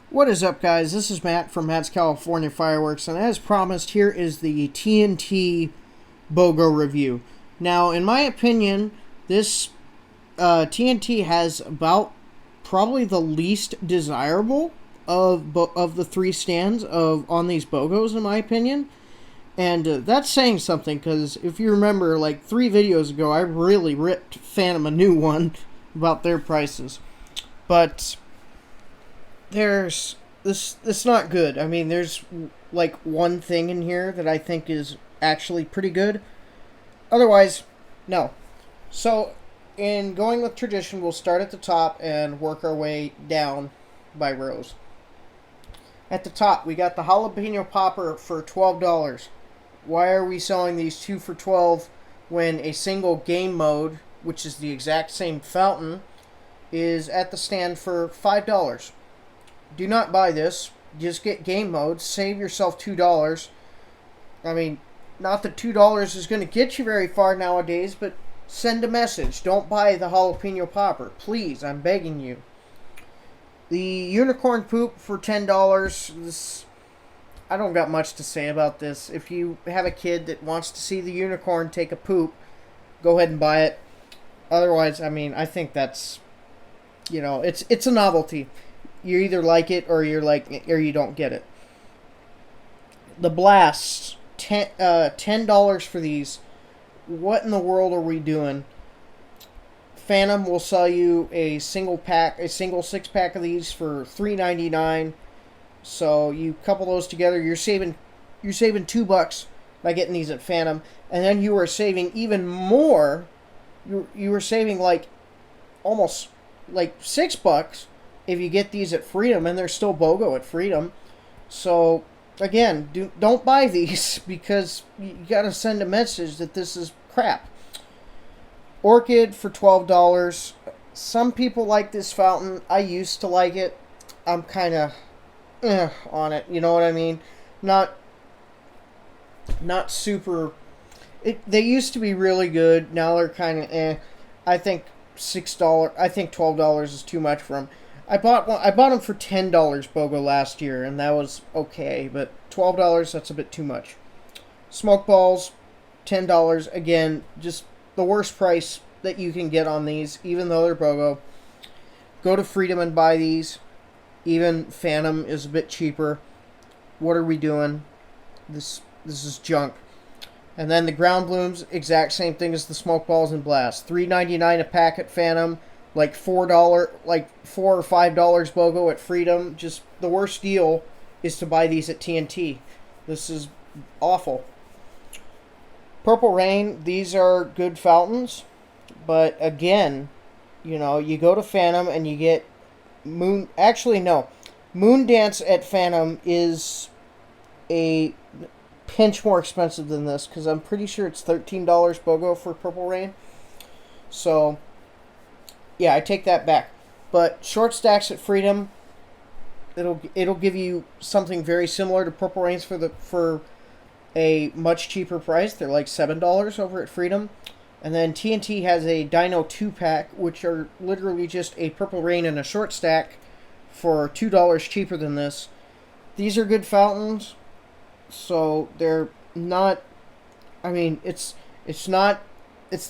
What is up, guys? This is Matt from Matt's California Fireworks, and as promised, here is the TNT BOGO review. Now, in my opinion, this TNT has about probably the least desirable of the three stands on these BOGOs, in my opinion. And that's saying something, because if you remember, like 3 videos ago, I really ripped Phantom a new one about their prices. But there's this it's not good. I mean, there's like one thing in here that I think is actually pretty good. Otherwise, no. So, in going with tradition, we'll start at the top and work our way down by rows. At the top, we got the jalapeno popper for $12. Why are we selling these 2 for $12 when a single game mode, which is the exact same fountain, is at the stand for $5? Do not buy this. Just get game mode. Save yourself $2. I mean, not that $2 is going to get you very far nowadays, but send a message. Don't buy the jalapeno popper. Please, I'm begging you. The unicorn poop for $10. I don't got much to say about this. If you have a kid that wants to see the unicorn take a poop, go ahead and buy it. Otherwise, I mean, I think that's, it's a novelty. You either like it or you don't get it. The blasts, $10 for these. What in the world are we doing? Phantom will sell you a single 6-pack of these for $3.99. So you couple those together, you're saving $2 by getting these at Phantom, and then you are saving even more. You are saving almost $6 if you get these at Freedom, and they're still BOGO at Freedom. So again, don't buy these because you gotta send a message that this is crap. Orchid for $12. Some people like this fountain. I used to like it. I'm kind of on it. You know what I mean? Not super. They used to be really good. Now they're kind of I think $6. I think $12 is too much for them. I bought them for $10 BOGO last year, and that was okay. But $12, that's a bit too much. Smoke balls, $10. Again, just the worst price that you can get on these, even though they're BOGO. Go to Freedom and buy these. Even Phantom is a bit cheaper. What are we doing? This is junk. And then the ground blooms, exact same thing as the smoke balls and blast. $3.99 a pack at Phantom. $4 or $5 BOGO at Freedom. Just the worst deal is to buy these at TNT. This is awful. Purple Rain, these are good fountains, but again, you go to Phantom and you get Moon. Actually, no, Moon Dance at Phantom is a pinch more expensive than this because I'm pretty sure it's $13 BOGO for Purple Rain. So yeah, I take that back. But short stacks at Freedom, it'll give you something very similar to Purple Rains for a much cheaper price. They're like $7 over at Freedom. And then TNT has a Dino 2-pack, which are literally just a Purple Rain and a short stack for $2 cheaper than this. These are good fountains, so they're not. I mean, it's not. It's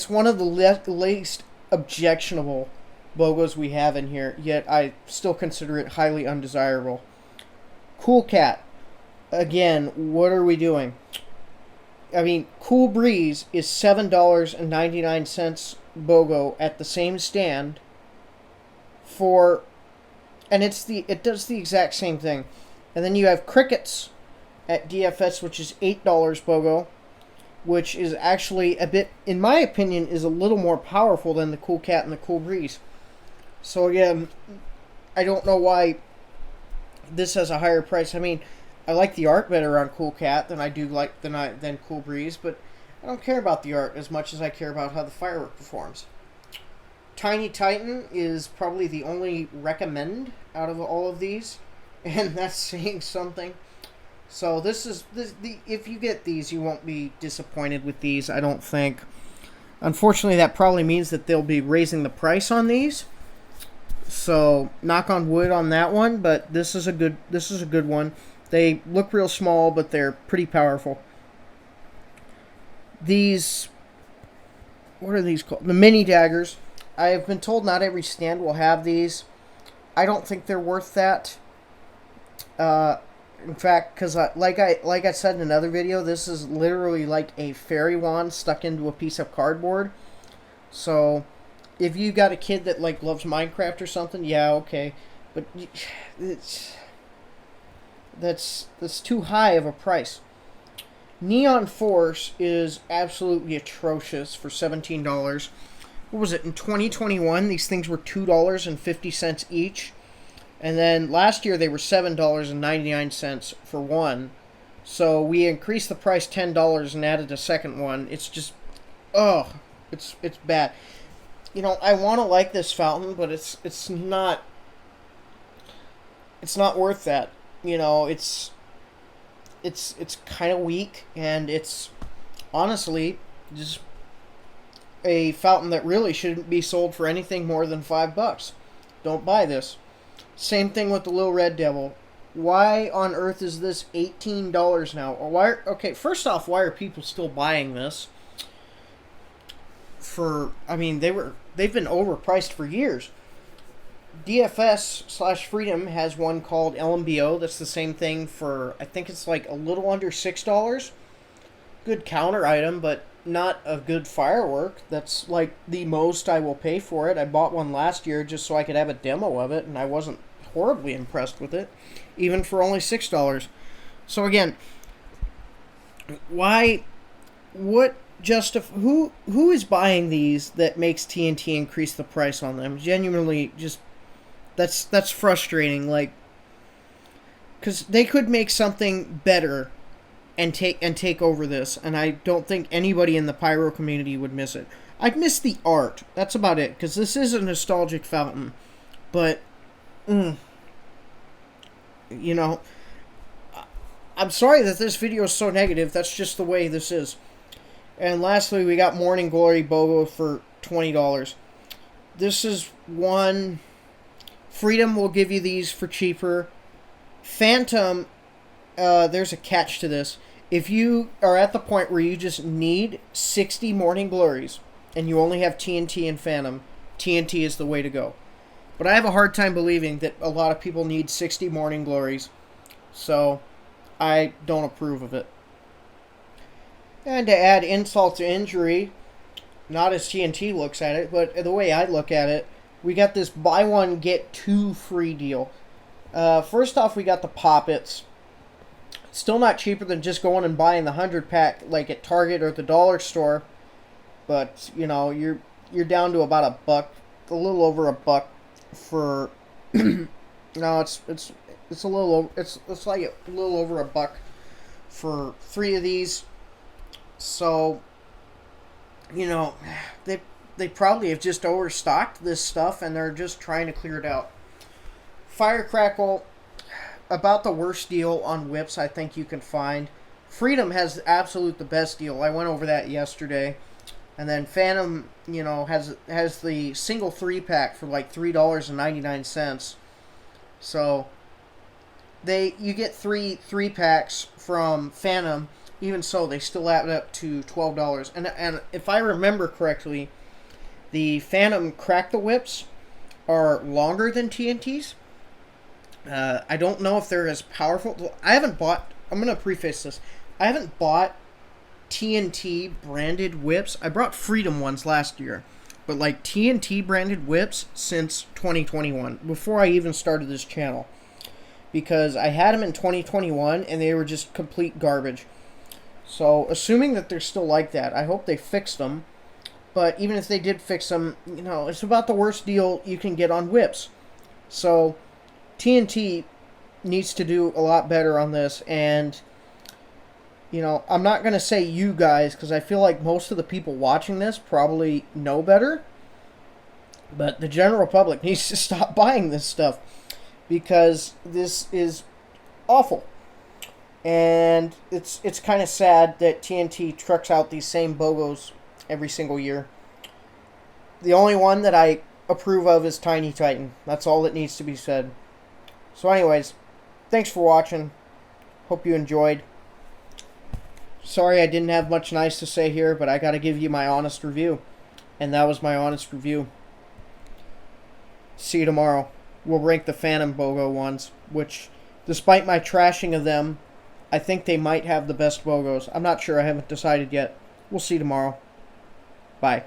one of the least objectionable BOGOs we have in here, yet I still consider it highly undesirable. Cool Cat. Again, what are we doing? I mean, Cool Breeze is $7.99 BOGO at the same stand and it does the exact same thing. And then you have Crickets at DFS, which is $8 BOGO, which is actually a bit, in my opinion, is a little more powerful than the Cool Cat and the Cool Breeze. So again, I don't know why this has a higher price. I mean, I like the art better on Cool Cat than I do than Cool Breeze, but I don't care about the art as much as I care about how the firework performs. Tiny Titan is probably the only recommend out of all of these, and that's saying something. So if you get these, you won't be disappointed with these, I don't think. Unfortunately, that probably means that they'll be raising the price on these. So knock on wood on that one, but this is a good one. They look real small, but they're pretty powerful. These, what are these called? The mini daggers. I have been told not every stand will have these. I don't think they're worth that. In fact, because like I said in another video, this is literally like a fairy wand stuck into a piece of cardboard. So, if you got a kid that like loves Minecraft or something, yeah, okay, but it's that's too high of a price. Neon Force is absolutely atrocious for $17. What was it in 2021? These things were $2.50 each. And then last year they were $7.99 for one. So we increased the price $10 and added a second one. It's just, it's bad. You know, I want to like this fountain, but it's not worth that. You know, it's kind of weak, and it's honestly just a fountain that really shouldn't be sold for anything more than $5. Don't buy this. Same thing with the Little Red Devil. Why on earth is this $18 now? Or why? Okay, first off, why are people still buying this? I mean, they've been overpriced for years. DFS/Freedom has one called LMBO. That's the same thing for, I think it's like a little under $6. Good counter item, but not a good firework. That's like the most I will pay for it. I bought one last year just so I could have a demo of it, and I wasn't horribly impressed with it, even for only $6. So again, why? What who is buying these that makes TNT increase the price on them? Genuinely, just that's frustrating. Like, because they could make something better and take over this, and I don't think anybody in the pyro community would miss it. I'd miss the art. That's about it, because this is a nostalgic fountain. But, you know, I'm sorry that this video is so negative. That's just the way this is. And lastly, we got Morning Glory BOGO for $20. This is one. Freedom will give you these for cheaper. Phantom, there's a catch to this. If you are at the point where you just need 60 Morning Glories and you only have TNT and Phantom, TNT is the way to go. But I have a hard time believing that a lot of people need 60 Morning Glories, so I don't approve of it. And to add insult to injury, not as TNT looks at it, but the way I look at it, we got this buy one, get two free deal. First off, we got the Poppets. Still not cheaper than just going and buying the 100-pack like at Target or the dollar store. But, you know, you're down to about $1, a little over $1 for no, it's a little over, it's like a little over $1 for 3 of these. So, you know, they probably have just overstocked this stuff and they're just trying to clear it out. Firecrackle, about the worst deal on whips I think you can find. Freedom has the best deal. I went over that yesterday. And then Phantom, you know, has the single 3-pack for like $3.99. So you get three 3-packs from Phantom. Even so, they still add up to $12. And if I remember correctly, the Phantom Crack the Whips are longer than TNT's. I don't know if they're as powerful. I'm going to preface this. I haven't bought TNT branded whips. I brought Freedom ones last year. But like TNT branded whips since 2021. Before I even started this channel. Because I had them in 2021 and they were just complete garbage. So assuming that they're still like that, I hope they fixed them. But even if they did fix them, you know, it's about the worst deal you can get on whips. So TNT needs to do a lot better on this, and you know, I'm not going to say you guys because I feel like most of the people watching this probably know better, but the general public needs to stop buying this stuff because this is awful. And it's kind of sad that TNT trucks out these same BOGOs every single year. The only one that I approve of is Tiny Titan. That's all that needs to be said. So anyways, thanks for watching. Hope you enjoyed. Sorry I didn't have much nice to say here, but I gotta give you my honest review. And that was my honest review. See you tomorrow. We'll rank the Phantom BOGO ones, which, despite my trashing of them, I think they might have the best BOGOs. I'm not sure. I haven't decided yet. We'll see tomorrow. Bye.